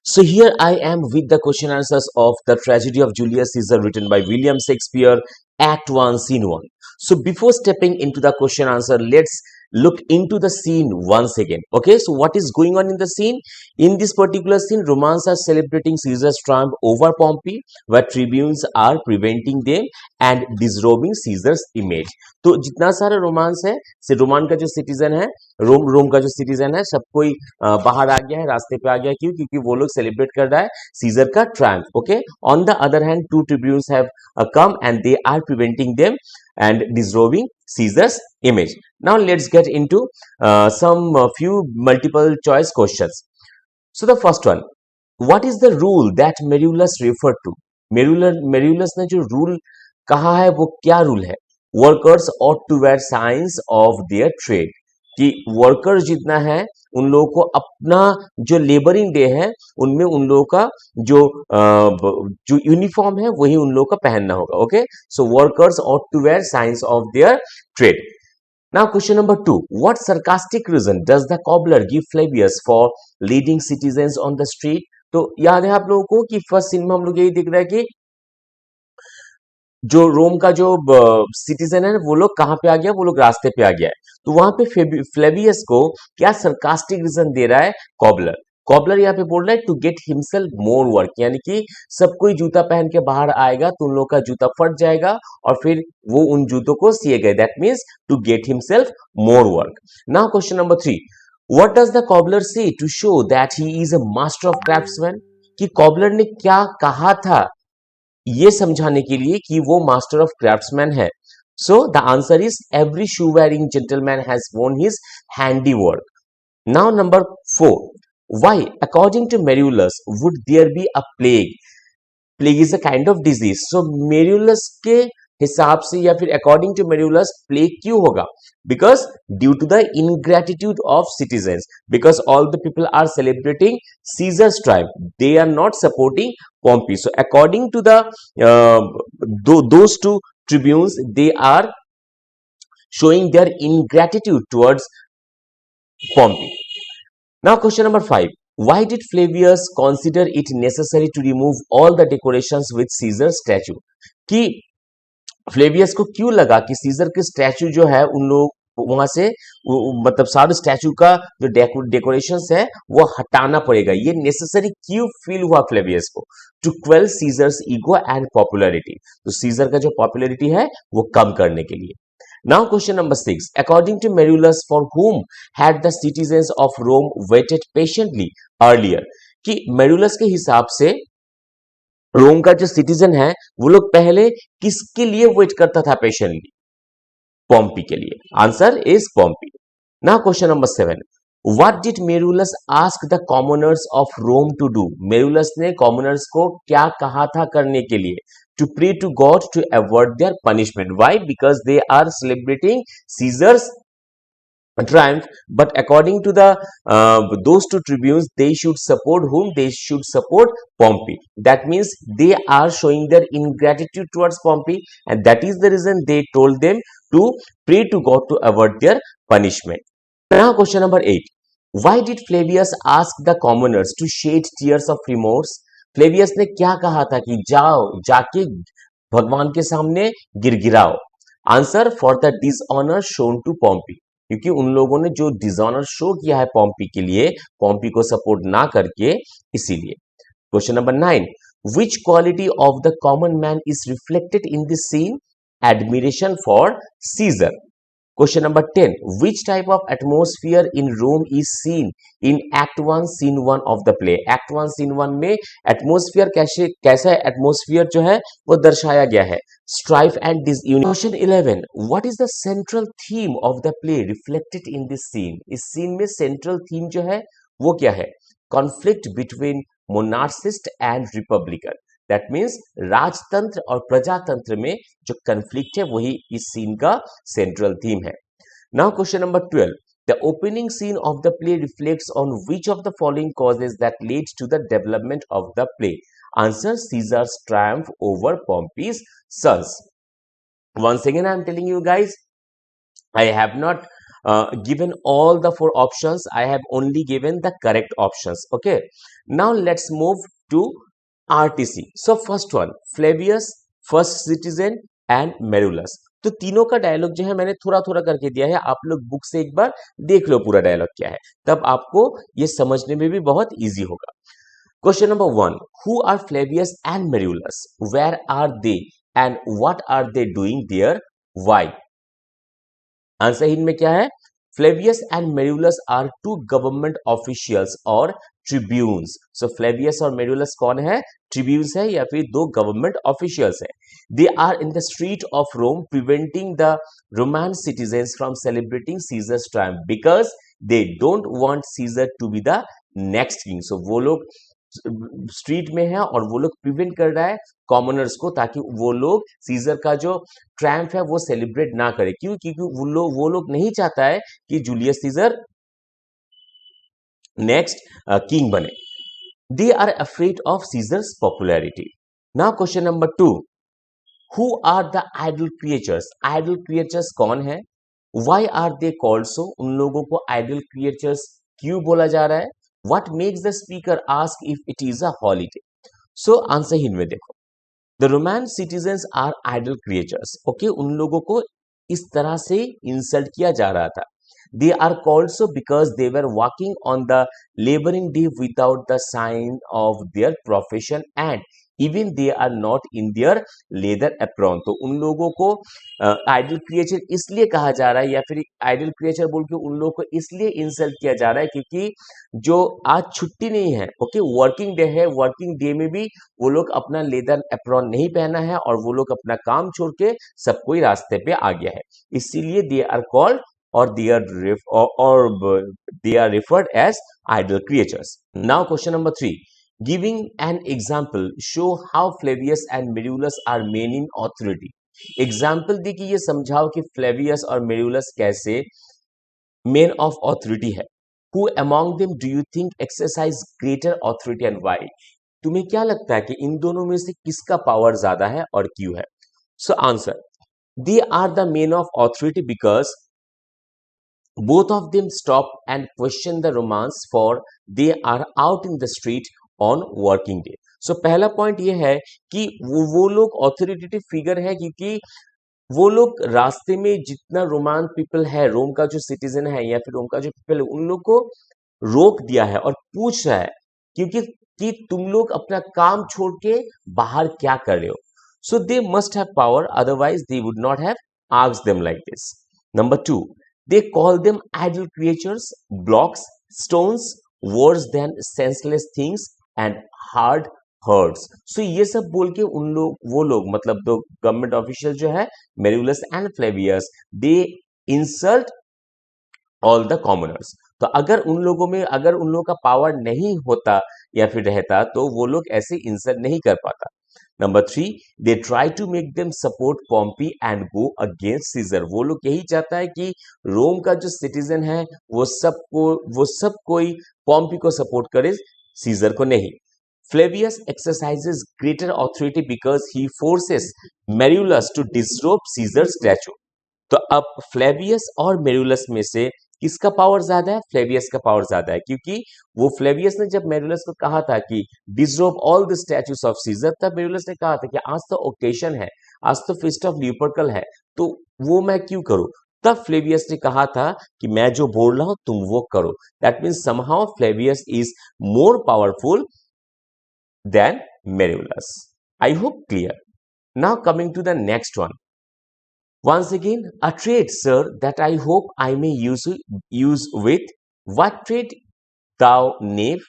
So here I am with the question answers of the tragedy of Julius Caesar written by William Shakespeare, Act 1, Scene 1. So before stepping into the question answer, let's look into the scene once again. Okay, so what is going on in the scene? In this particular scene, Romans are celebrating Caesar's triumph over Pompey, where tribunes are preventing them and disrobing Caesar's image. तो जितना सारा romance है, से Roman का जो citizen है, रोम का जो सिटीजन है, सब कोई बाहर आ गया है, रास्ते पे आ गया। क्यों? क्योंकि वो लोग सेलिब्रेट कर रहा है सीजर का triumph. Okay, on the other hand two tribunes have come and they are preventing them and disrobing Caesar's image. Now let's get into some few multiple choice questions. So the first one, what is the rule that Merulus referred to? Merulus ने जो rule कहा है वो क्या rule है? Workers ought to wear signs of their trade. कि workers जितना है उन लोगों को अपना जो लेबरिंग डे है उनमें उन लोगों का जो यूनिफॉर्म है वही उन लोगों का पहनना होगा। Okay, so workers ought to wear signs of their trade. Now question number 2, what sarcastic reason does the cobbler give Flavius for leading citizens on the street? तो याद है आप लोगों को कि फर्स्ट सीन में हम लोग यही दिख रहा है कि जो रोम का जो सिटीजन है वो लोग कहाँ पे आ गया, वो लोग रास्ते पे आ गया है। तो वहां पे फ्लेवियस को क्या सरकास्टिक रीजन दे रहा है कॉबलर? कॉबलर यहाँ पे बोल रहा है to get himself more work, यानी कि सब कोई जूता पहन के बाहर आएगा तो उन लोग का जूता फट जाएगा और फिर वो उन जूतों को सिएगा। That means to get himself more work. Now question number 3, what does the cobbler say to show that he is a master of craftsman? कि कॉबलर ने क्या कहा था ये समझाने के लिए कि वो मास्टर ऑफ क्राफ्ट्समैन है? So the answer is every shoe wearing gentleman has won his handy work. Now number 4, why according to Marullus would there be a plague? Plague is a kind of disease. So Marullus के हिसाब से या फिर according to मेरुलस plague क्यों होगा? Because due to the ingratitude of citizens, because all the people are celebrating Caesar's triumph, they are not supporting Pompey. So according to the those two tribunes, they are showing their ingratitude towards Pompey. Now question number 5, why did Flavius consider it necessary to remove all the decorations with Caesar's statue? कि Flavius को क्यों लगा कि scissor के statue जो है उन लोग वहां से मतलब सारे स्टैचू का जो डेकोरेशंस है वो हटाना पड़ेगा, ये नेसेसरी क्यों फील हुआ फ्लेवियस को? To quell Caesar's ego and popularity, तो सीजर का जो पॉपुलैरिटी है वो कम करने के लिए। Now question number 6, according to Marullus for whom had the citizens of Rome waited patiently earlier? कि मेरुलस के हिसाब से रोम का जो सिटीजन है वो लोग पहले किसके लिए वेट करता था पेशेंटली? पॉम्पी के लिए। Answer is Pompey. Now question number 7, what did Marullus ask the commoners of Rome to do? Marullus ने कॉमनर्स को क्या कहा था करने के लिए? To pray to God to avoid their punishment. Why? Because they are celebrating Caesar's triumph, but according to the those two tribunes, they should support whom? They should support Pompey. That means they are showing their ingratitude towards Pompey, and that is the reason they told them to pray to God to avoid their punishment. Now question number 8, why did Flavius ask the commoners to shed tears of remorse? Flavius ने क्या कहा था कि जाओ जाके भगवान के सामने गिड़गिड़ाओ? Answer, for the dishonour shown to Pompey, क्योंकि उन लोगों ने जो डिसऑनर शो किया है पॉम्पी के लिए, पॉम्पी को सपोर्ट ना करके, इसीलिए। Question number 9, which quality of the common man is reflected in this scene? Admiration for Caesar. Question number 10, which type of atmosphere in Rome is seen in Act 1 Scene 1 of the play? Act 1 Scene 1 में atmosphere कैसा atmosphere जो है वो दर्शाया गया है? Strife and disunity. Question 11, what is the central theme of the play reflected in this scene? इस scene में central theme जो है वो क्या है? Conflict between monarchist and republican. That means राजतंत्र और प्रजातंत्र में जो कंफ्लिक्ट है वही इस सीन का सेंट्रल थीम है। Now question number 12, the opening scene of the play reflects on which of the following causes that lead to the development of the play? Answer, Caesar's triumph over Pompey's sons. Once again I am telling you guys, I have not given all the four options. I have only given the correct options. Okay, now let's move to RTC. So first one, Flavius, first citizen and Merulus. तो तीनों का dialogue जो है मैंने थोड़ा थोड़ा करके दिया है, आप लोग बुक से एक बार देख लो पूरा डायलॉग क्या है, तब आपको ये समझने में भी बहुत इजी होगा. Question number 1. Who are Flavius and Merulus? Where are they and what are they doing there? Why? Answer hint में क्या है? Flavius and Merulus are two government officials और tribunes. So Flavius और Merulus कौन है? Tribunes है या फिर दो government officials है. They are in the street of Rome preventing the Roman citizens from celebrating Caesar's triumph because they don't want Caesar to be the next king. So वो लोग स्ट्रीट में है और वो लोग प्रिवेंट कर रहा है कॉमनर्स को ताकि वो लोग सीजर का जो ट्रायम्फ है वो सेलिब्रेट ना करे. क्यों? क्योंकि वो लोग नहीं चाहता है कि जूलियस सीजर नेक्स्ट किंग बने. They are afraid of Caesar's popularity. Now question number 2. Who are the idle creatures? Idle creatures कौन है? Why are they called so? उन लोगों को आइडल क्रिएचर्स क्यों बोला जा रहा है? What makes the speaker ask if it is a holiday? So answer hint में देखो. The Roman citizens are idle creatures. Okay, उन लोगों को इस तरह से इंसल्ट किया जा रहा था. They are called so because they were walking on the laboring day without the sign of their profession and even they are not in their leather apron. तो उन लोगों को आइडल क्रिएचर इसलिए कहा जा रहा है या फिर आइडल क्रिएचर बोल के उन लोगों को इसलिए इंसल्ट किया जा रहा है क्योंकि जो आज छुट्टी नहीं है, ओके, वर्किंग डे है, वर्किंग डे में भी वो लोग अपना लेदर एप्रॉन नहीं पहना है और वो लोग अपना काम छोड़ के सब कोई रास्ते पे आ गया है, इसीलिए दे आर कॉल्ड और they are referred as idle creatures. Now question number 3. Giving an example, show how Flavius and Merulus are men in authority. Example दी कि ये समझाओ कि फ्लेवियस और मेरुलस कैसे मेन ऑफ ऑथोरिटी है. Who among them do you think exercise greater authority and why? तुम्हें क्या लगता है कि इन दोनों में से किसका पावर ज्यादा है और क्यों है? So answer, they are the men of authority because both of them stop and question the Romans for they are out in the street on working day. So पहला पॉइंट ये है कि वो लोग ऑथोरिटेटिव फिगर है क्योंकि वो लोग रास्ते में जितना रोमान पीपल है, रोम का जो सिटीजन है या फिर रोम का जो पीपल है, उन लोग को रोक दिया है और पूछ रहा है क्योंकि कि तुम लोग अपना काम छोड़ के बाहर क्या कर रहे हो. So they must have power, otherwise they would not have asked them like this. Number 2, they call them idle creatures, blocks, stones, worse than senseless things and hard herds. So ये सब बोल के उन लोग वो लोग मतलब दो गवर्नमेंट ऑफिशियल जो है Marullus and Flavius, they insult all the commoners. तो अगर उन लोगों का पावर नहीं होता या फिर रहता तो वो लोग ऐसे इंसल्ट नहीं कर पाता. Number 3, they try to make them support Pompey and go against Caesar. वो लोग यही चाहता है कि रोम का जो सिटीजन है वो सब कोई पॉम्पी को सपोर्ट करे, सीजर को नहीं. Flavius exercises greater authority because he forces Marullus to disrobe Caesar statue. तो अब फ्लेवियस और मेरुलस में से किसका पावर ज्यादा है? फ्लेवियस का पावर ज्यादा है क्योंकि वो फ्लेवियस ने जब मेरुलस को कहा था कि disrobe all the statues of Caesar, तब मेरुलस ने कहा था कि आज तो ओकेशन है, आज तो फीस्ट ऑफ ल्यूपर्कल है, तो वो मैं क्यों करूं. तब फ्लेवियस ने कहा था कि मैं जो बोल रहा हूं तुम वो करो. That means somehow Flavius is more powerful than Marullus. I hope clear. Now coming to the next one. Once again, a trade, sir, that I hope I may use with. What trade? Thou knave,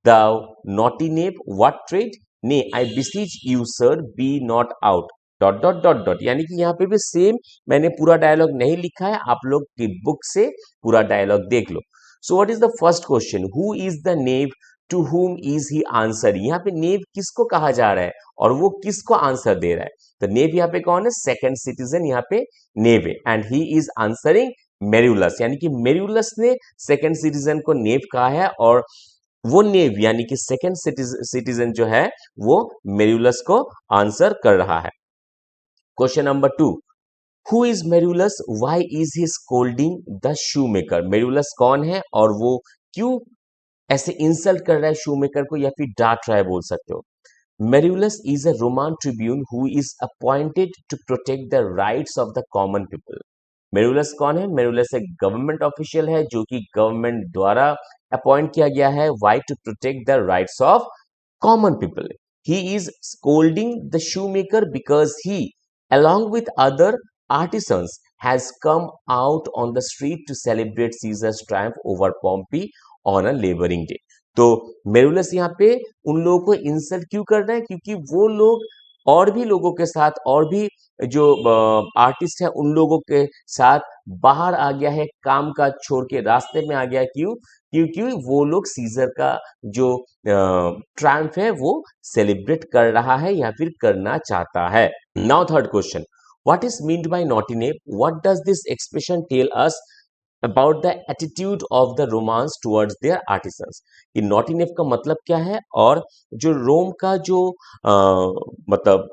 thou naughty knave, what trade? Nay, I beseech you, sir, be not out. Dot dot dot dot. यानी कि यहाँ पे भी same मैंने पूरा dialogue नहीं लिखा है, आप लोग की बुक से पूरा डायलॉग देख लो. So what is the first question? Who is the knave to whom is he answer. यहाँ पे नेव किसको कहा जा रहा है और वो किसको आंसर दे रहा है? तो नेव यहाँ पे कौन है? सेकंड सिटीजन यहाँ पे नेव है एंड ही इज आंसरिंग मेरुलस. यानी कि मेरुलस ने सेकंड सिटीजन को नेव कहा है और वो नेव यानी कि सेकंड सिटीजन जो है वो मेरुलस को आंसर कर रहा है. Question number 2, who is Marullus, why is he scolding the shoemaker? Marullus कौन है और वो क्यों ऐसे इंसल्ट कर रहा है शू मेकर को या फिर डांट रहा है बोल सकते हो। Marullus is a Roman tribune who is appointed to protect the rights of the common people. Marullus कौन है? मेरुलस एक गवर्नमेंट ऑफिशियल है जो कि गवर्नमेंट द्वारा अपॉइंट किया गया है। Why? To protect the rights of common people. He is scolding the shoemaker because he, along with other artisans, has come out on the street to celebrate Caesar's triumph over Pompey on a laboring day. तो मेरुलस यहाँ पे उन लोगों को insult क्यों कर रहे हैं? क्योंकि वो लोग और भी लोगों के साथ और भी जो आर्टिस्ट है उन लोगों के साथ बाहर आ गया है, काम काज छोड़ के रास्ते में आ गया। क्यों? क्योंकि वो लोग सीजर का जो ट्रायम्फ है वो सेलिब्रेट कर रहा है या फिर करना चाहता है। Now third question, what is meant by naughty knave? What does this expression tell us about the attitude of the Romans towards their artisans? कि नॉटी नेप का मतलब क्या है और जो रोम का जो मतलब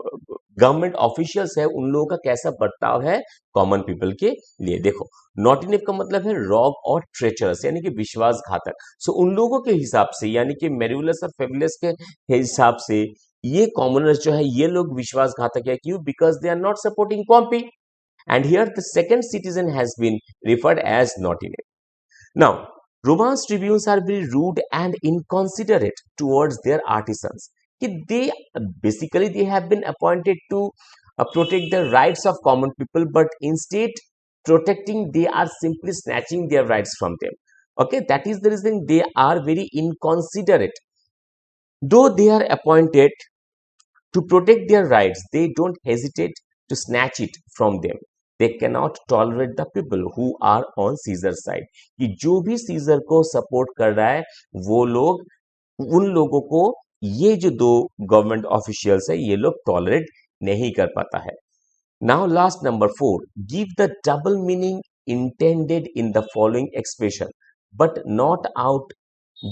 गवर्नमेंट ऑफिशियल्स है उन लोगों का कैसा बर्ताव है कॉमन पीपल के लिए। देखो, नॉटी नेप का मतलब है रॉग और ट्रेचरस यानी कि विश्वासघातक। सो उन लोगों के हिसाब से यानी कि मेरुलस और फेबुलस के हिसाब से ये कॉमनर्स जो है ये लोग विश्वासघातक है। क्यों? Because they are not supporting Pompey and here the second citizen has been referred as naughty name. Now, Romance tribunes are very rude and inconsiderate towards their artisans. They basically they have been appointed to protect the rights of common people, but instead protecting they are simply snatching their rights from them. Okay, that is the reason they are very inconsiderate. Though they are appointed to protect their rights, they don't hesitate to snatch it from them. They cannot tolerate the people who are on Caesar's side. कि जो भी scissor को support कर रहा है वो लोग उन लोगों को ये जो दो गवर्नमेंट ऑफिशियल्स है ये लोग टॉलरेट नहीं कर पाता है। Now last number 4, give the double meaning intended in the following expression but not out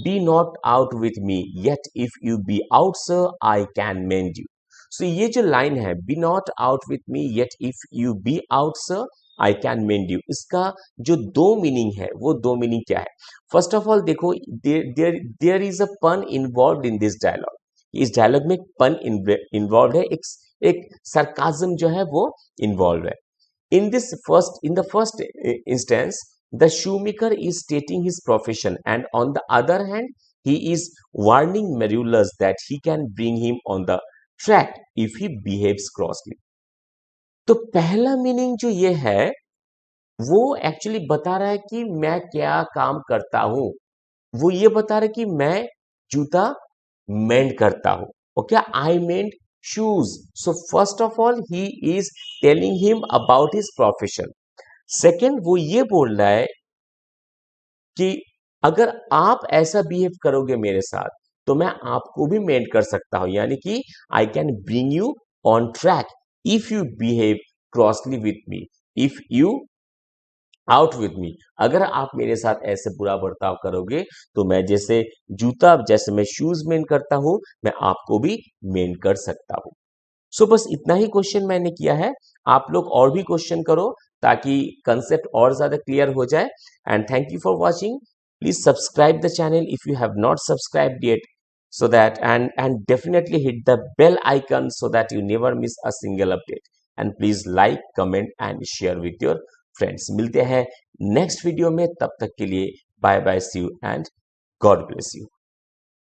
be not out with me yet if you be out sir I can mend you. So ये जो line है be not out with me yet if you be out sir I can mend you, इसका जो दो meaning है वो दो meaning क्या है? फर्स्ट ऑफ ऑल देखो, देयर इज अ पन इन्वॉल्व इन दिस डायलॉग। इस डायलॉग में पन इन्वॉल्व है, एक सरकाजम जो है वो इन्वॉल्व है। In the first instance, the shoemaker is stating his profession, and on the other hand, he is warning Merulus that he can bring him on the track if he behaves crossly. तो पहला meaning जो ये है वो actually बता रहा है कि मैं क्या काम करता हूं। वो ये बता रहा है कि मैं जूता मेंड करता हूं। Okay, I mend shoes. So first of all, he is telling him about his profession. Second, वो ये बोल रहा है कि अगर आप ऐसा बिहेव करोगे मेरे साथ तो मैं आपको भी मेंट कर सकता हूं, यानी कि I can bring you on track if you behave crossly with me, if you out with me. अगर आप मेरे साथ ऐसे बुरा बर्ताव करोगे तो मैं जैसे मैं शूज मेंट करता हूं मैं आपको भी मेंट कर सकता हूं। सो बस इतना ही क्वेश्चन मैंने किया है। आप लोग और भी क्वेश्चन करो ताकि कंसेप्ट और ज्यादा क्लियर हो जाए। And thank you for watching. Please subscribe the channel if you have not subscribed yet, so that and definitely hit the bell icon so that you never miss a single update. And please like, comment and share with your friends. मिलते हैं next video में, तब तक के लिए bye bye, see you and God bless you.